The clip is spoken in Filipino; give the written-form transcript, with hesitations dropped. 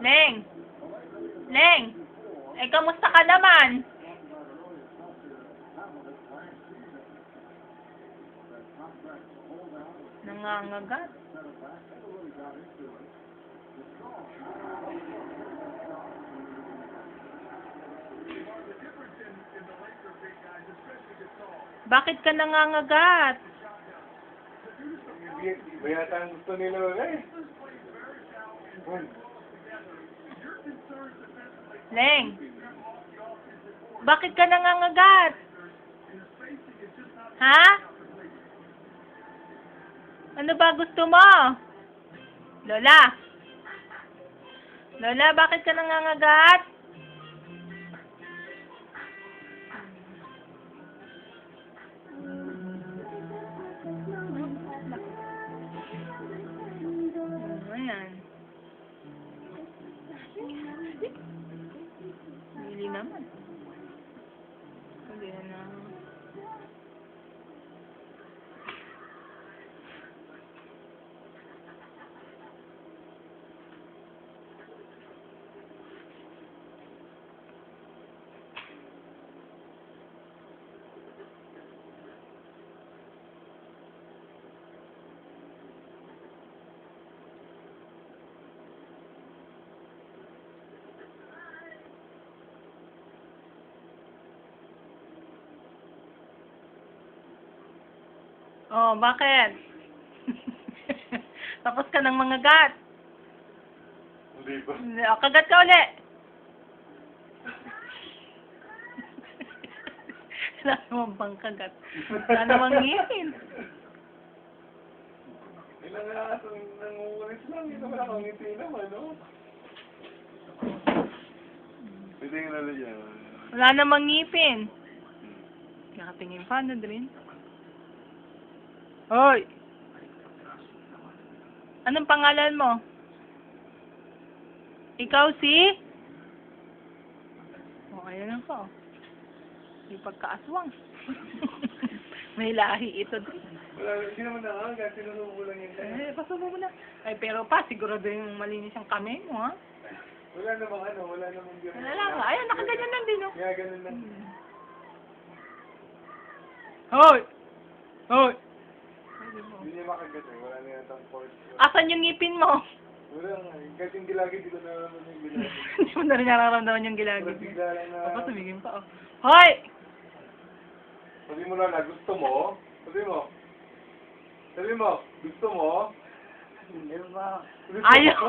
Leng! Leng! Eh, kamusta ka naman? Nangangagat. Bakit ka nangangagat? Iba yata ang gusto nila eh. Leng! Bakit ka nangangagat? Ha? Ano ba gusto mo? Lola? Lola, bakit ka nangangagat? Ayan. Hindi naman. Hindi na. Oh, bakit? Tapos ka ng mga gat. Hindi ba? O, kagat ka uli. Wala naman bang kagat? Wala namang ngipin. Ilang aso nangungulit lang. Hindi naman ako ngiti naman, no? Pwede nga nalang yan. Wala namang ngipin. Nakatingin pa na din. Hoy! Anong pangalan mo? Ikaw si? Oh, ayan lang po. May pagkaaswang. May lahi ito din. Wala, hindi naman nakagat. Sinusubo lang yun. Pasubo mo na. Ay, pero pa, sigurado yung malinis ang kamay mo, ha? Wala namang wala namang gano'n. Wala lang. Ayan, nakaganyan lang din, oh. Kaya ganun lang. Hoy! Hoy! Hindi niya makagat eh. Wala na yata ang force. Asan yung ngipin mo? Wala nga eh. Kahit yung gilagid, di ko nararamdaman yung gilagid. Hindi mo na rin nararamdaman yung gilagid Pero niya. bigla lang na... Tapos tumigil pa, oh. Hoy! Sabi mo na, gusto mo? Sabi mo. Sabi mo, gusto mo? Hindi ba? Ayaw!